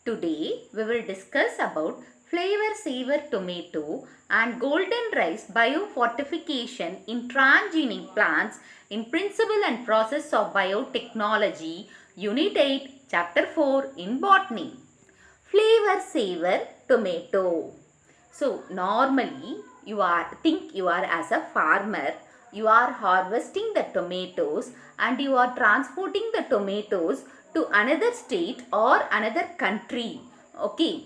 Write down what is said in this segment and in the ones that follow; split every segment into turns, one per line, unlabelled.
Today we will discuss about FlavrSavr Tomato and Golden Rice Biofortification in Transgenic Plants in Principle and Process of Biotechnology, Unit 8, Chapter 4 in Botany. FlavrSavr Tomato. So normally you are as a farmer, you are harvesting the tomatoes and you are transporting the tomatoes to another state or another country. Okay.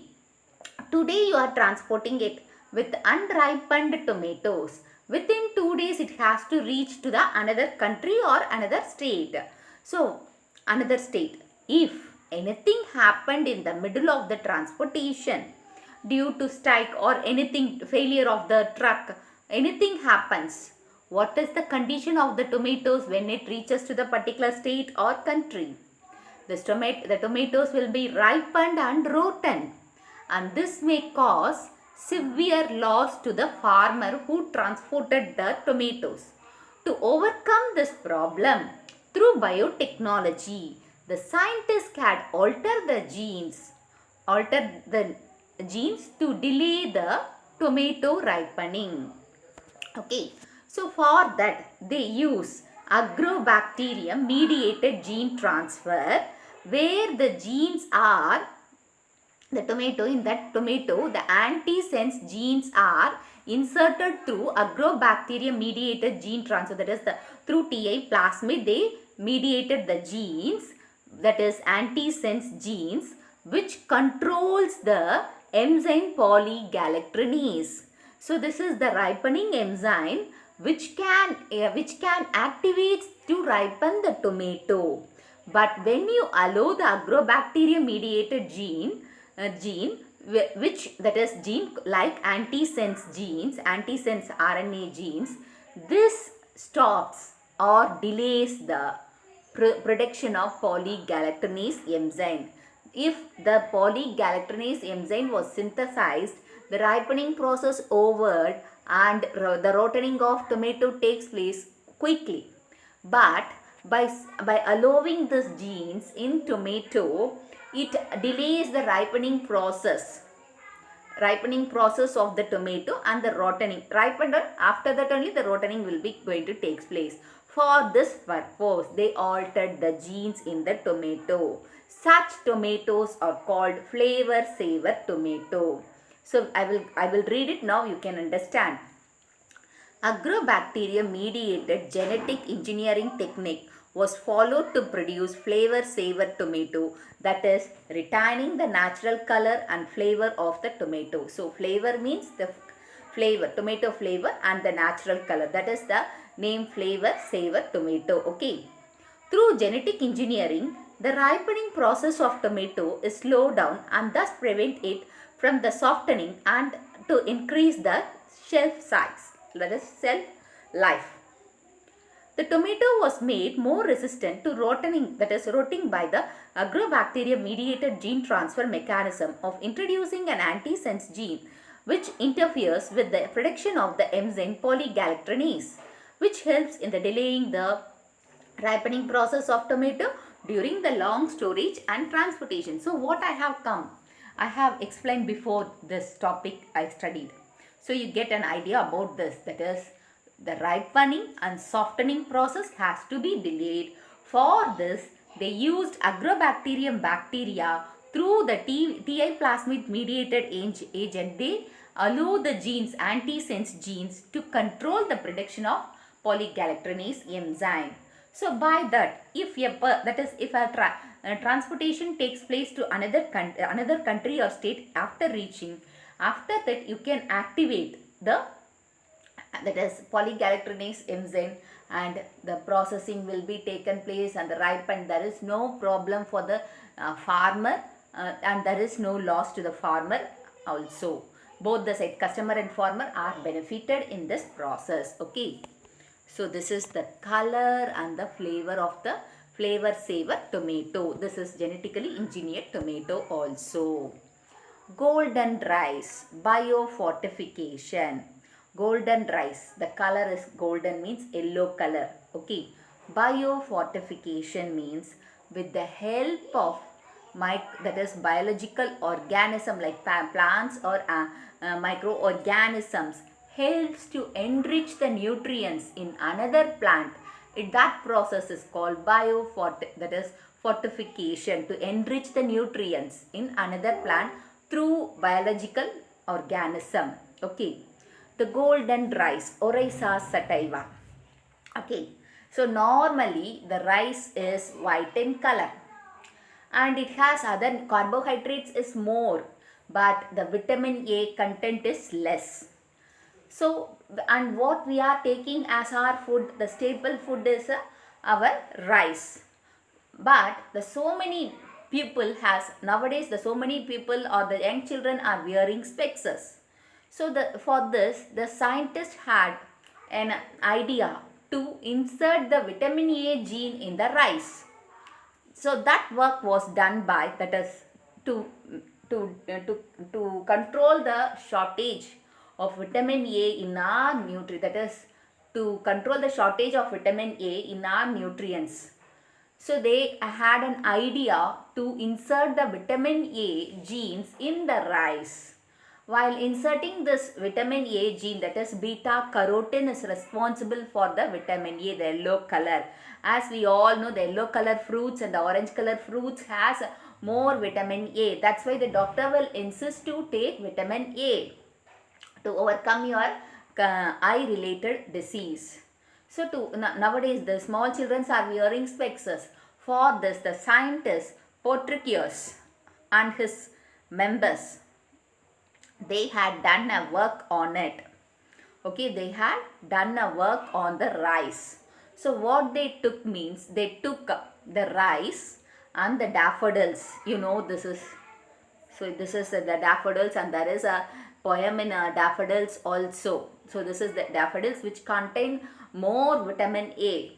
Today you are transporting it with unripened tomatoes. Within 2 days it has to reach to the another country or another state. So another state. If anything happened in the middle of the transportation due to strike or anything, failure of the truck, anything happens, what is the condition of the tomatoes when it reaches to the particular state or country? The tomatoes will be ripened and rotten, and this may cause severe loss to the farmer who transported the tomatoes. To overcome this problem, through biotechnology, the scientists had altered the genes to delay the tomato ripening. Okay, so for that they use agrobacterium mediated gene transfer, where the genes are the antisense genes are inserted through agrobacterium mediated gene transfer, that is through TI plasmid they mediated the genes, that is antisense genes, which controls the enzyme polygalactrinase. So this is the ripening enzyme which can activate to ripen the tomato. But when you allow the agrobacterium mediated gene which that is gene like antisense RNA genes, this stops or delays the production of polygalactrinase enzyme. If the polygalactrinase enzyme was synthesized, the ripening process over and the rotting of tomato takes place quickly. But by allowing these genes in tomato, it delays the ripening process of the tomato and the rotting. Ripened, after that only the rotting will be going to take place. For this purpose, they altered the genes in the tomato. Such tomatoes are called FlavrSavr Tomato. So I will read it now, you can understand. Agrobacterium mediated genetic engineering technique was followed to produce FlavrSavr Tomato, that is retaining the natural color and flavor of the tomato. So flavor means the flavor, tomato flavor, and the natural color, that is the name FlavrSavr Tomato. Okay. Through genetic engineering, the ripening process of tomato is slowed down and thus prevent it from the softening and to increase the shelf size, that is shelf life. The tomato was made more resistant to rotting, that is rotting, by the agrobacterium mediated gene transfer mechanism of introducing an antisense gene which interferes with the production of the enzyme polygalactrinase, which helps in the delaying the ripening process of tomato during the long storage and transportation. So what I have explained before this topic I studied. So you get an idea about this, that is the ripening and softening process has to be delayed. For this, they used agrobacterium bacteria through the TI plasmid mediated agent. They allow the genes, antisense genes, to control the production of polygalactrinase enzyme. So by that, if a transportation takes place to another country or state after reaching, after that you can activate the, that is polygalactrinase enzyme, and the processing will be taken place and the ripen. There is no problem for the farmer and there is no loss to the farmer also. Both the side, customer and farmer, are benefited in this process. Okay. So this is the color and the flavor of the FlavrSavr Tomato. This is genetically engineered tomato also. Golden rice, biofortification. Golden rice, the color is golden, means yellow color. Okay. Biofortification means with the help of that is biological organism like plants or microorganisms helps to enrich the nutrients in another plant. That process is called that is fortification, to enrich the nutrients in another plant through biological organism. Okay. The golden rice, Oryza sativa. Okay. So normally the rice is white in color and it has other carbohydrates is more, but the vitamin A content is less. So, and what we are taking as our food, the staple food is our rice. But so many people nowadays so many people or the young children are wearing specs. So for this the scientist had an idea to insert the vitamin A gene in the rice. So that work was done by, that is to control the shortage of vitamin A in our that is to control the shortage of vitamin A in our nutrients. So they had an idea to insert the vitamin A genes in the rice. While inserting this vitamin A gene, that is beta carotene, is responsible for the vitamin A, the yellow color. As we all know, the yellow color fruits and the orange color fruits has more vitamin A. That's why the doctor will insist to take vitamin A to overcome your eye related disease. So nowadays the small children are wearing specs. For this the scientist Portricius and his members, they had done a work on it. Okay, they had done a work on the rice. So what they took means, they took the rice and the daffodils. You know, this is the daffodils, and there is a poem in daffodils also. So this is the daffodils which contain more vitamin A.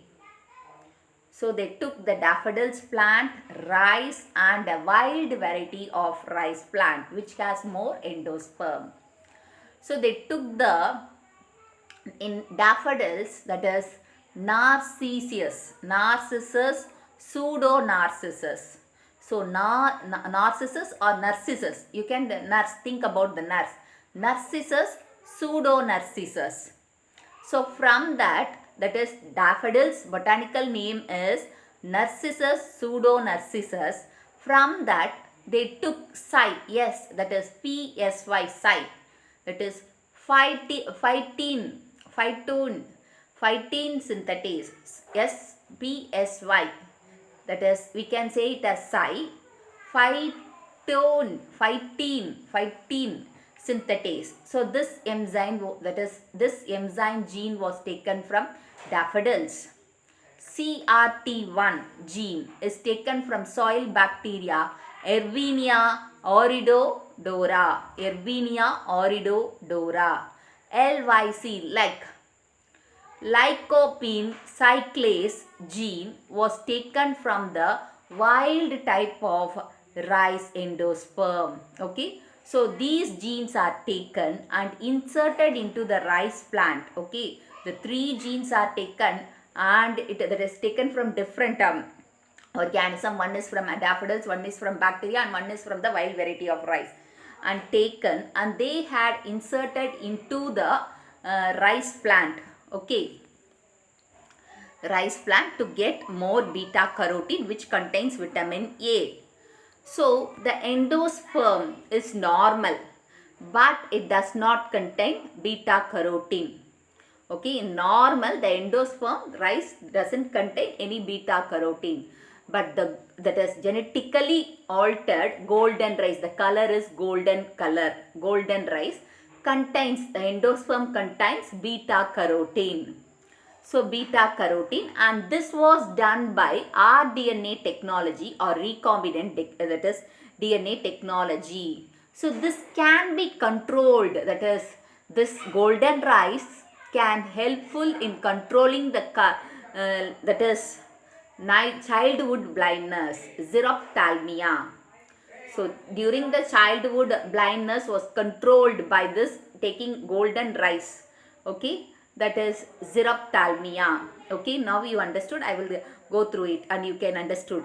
So they took the daffodils plant, rice, and a wild variety of rice plant which has more endosperm. So they took in daffodils, that is Narcissus, pseudo-Narcissus. So Narcissus or Narcissus, you can think about the Narcissus, pseudo-Narcissus. So from that is daffodils, botanical name is Narcissus, pseudo-Narcissus. From that they took Psy, yes, that is PSY, Psy, that is phytene synthetase, SPSY, that is we can say it as Psy, phytene synthetase. So this enzyme gene was taken from daffodils. CRT1 gene is taken from soil bacteria Erwinia oridodora. LYC, lycopene cyclase gene was taken from the wild type of rice endosperm. Okay. So these genes are taken and inserted into the rice plant. Okay. The 3 genes are taken and that is taken from different organism. One is from daffodils, one is from bacteria, and one is from the wild variety of rice, and taken, and they had inserted into the rice plant. Okay. Rice plant to get more beta carotene which contains vitamin A. So the endosperm is normal, but it does not contain beta carotene. Okay, in normal the endosperm rice doesn't contain any beta carotene, but that is genetically altered golden rice, the color is golden rice contains, the endosperm contains beta carotene. So beta carotene, and this was done by rDNA technology or recombinant, that is DNA technology. So this can be controlled, that is this golden rice can helpful in controlling the that is childhood blindness, xerophthalmia. So during the childhood blindness was controlled by this taking golden rice. Okay, that is xerophthalmia. Okay, now you understood. I will go through it and you can understood.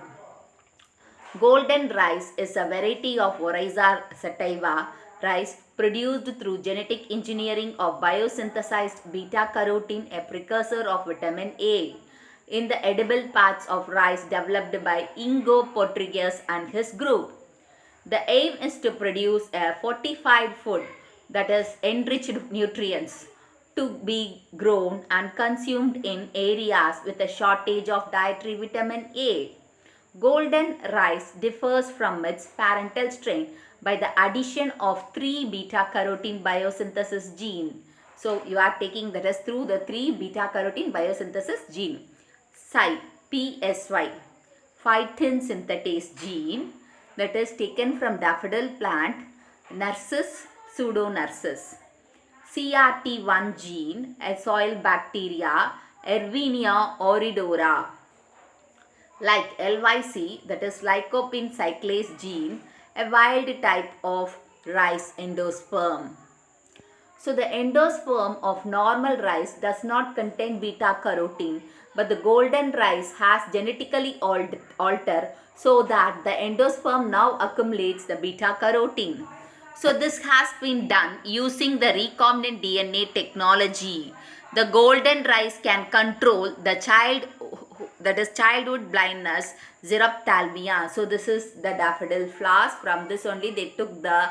Golden rice is a variety of Oryza sativa rice produced through genetic engineering of biosynthesized beta-carotene, a precursor of vitamin A, in the edible parts of rice developed by Ingo Porteous and his group. The aim is to produce a fortified food, that is enriched nutrients, to be grown and consumed in areas with a shortage of dietary vitamin A. Golden rice differs from its parental strain by the addition of 3 beta-carotene biosynthesis gene. So you are taking that as through the 3 beta-carotene biosynthesis gene. PSY, phytin synthetase gene, that is taken from daffodil plant, Narcissus pseudonarcissus. CRT1 gene, a soil bacteria, Erwinia oridora. Like LYC, that is lycopene cyclase gene, a wild type of rice endosperm. So the endosperm of normal rice does not contain beta carotene, but the golden rice has genetically altered so that the endosperm now accumulates the beta carotene. So this has been done using the recombinant DNA technology. The golden rice can control the childhood blindness, xerophthalmia. So this is the daffodil flowers. From this only they took the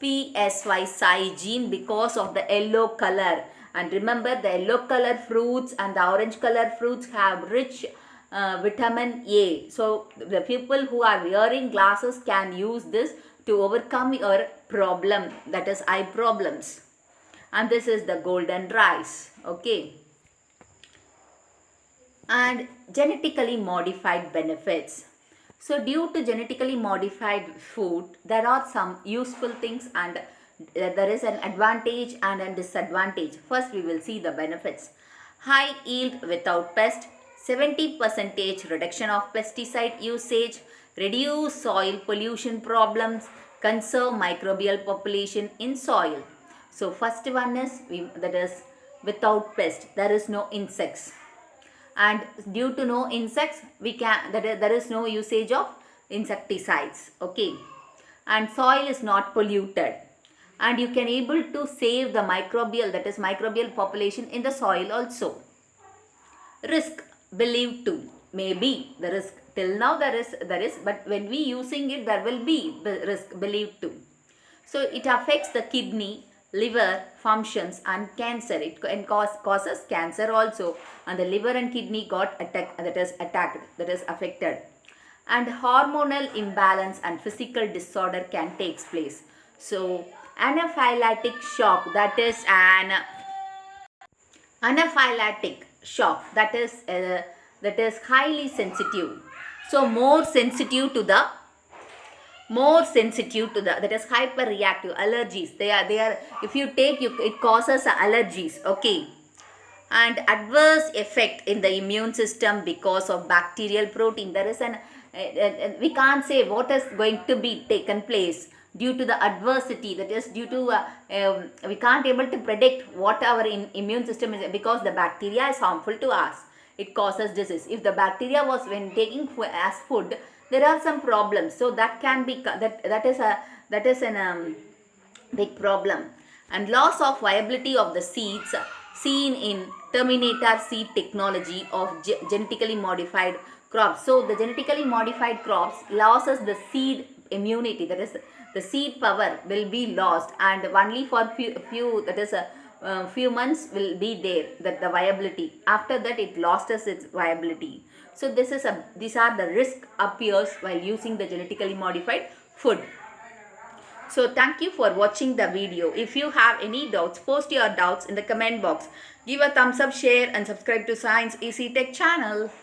PSY gene because of the yellow color. And remember, the yellow color fruits and the orange color fruits have rich vitamin A. So the people who are wearing glasses can use this to overcome your problem, that is eye problems. And this is the golden rice. Okay. And genetically modified benefits. So due to genetically modified food, there are some useful things and there is an advantage and a disadvantage. First we will see the benefits. High yield without pest, 70% reduction of pesticide usage, reduce soil pollution problems, conserve microbial population in soil. So first one is that is without pest, there is no insects. And due to no insects, there is no usage of insecticides. Okay. And soil is not polluted. And you can able to save the microbial population in the soil also. Risk believed to, maybe the risk till now there is, but when we using it there will be risk believed to. So it affects the kidney, liver functions and cancer. It can causes cancer also, and the liver and kidney got attacked, that is affected. And hormonal imbalance and physical disorder can take place. So anaphylactic shock, that is an anaphylactic shock, that is highly sensitive. So more sensitive to the that is hyperreactive allergies. They are if you take it causes allergies. Okay. And adverse effect in the immune system because of bacterial protein. There is we can't say what is going to be taken place due to the adversity, that is due to we can't able to predict what our immune system is, because the bacteria is harmful to us. It causes disease. If the bacteria was when taking as food, there are some problems. So that can be that is an big problem. And loss of viability of the seeds seen in terminator seed technology of genetically modified crops. So the genetically modified crops loses the seed immunity, that is the seed power will be lost, and only for few that is a few months will be there, that the viability. After that it loses its viability. So these are the risk appears while using the genetically modified food. So thank you for watching the video. If you have any doubts, post your doubts in the comment box. Give a thumbs up, share and subscribe to Science Easy Tech channel.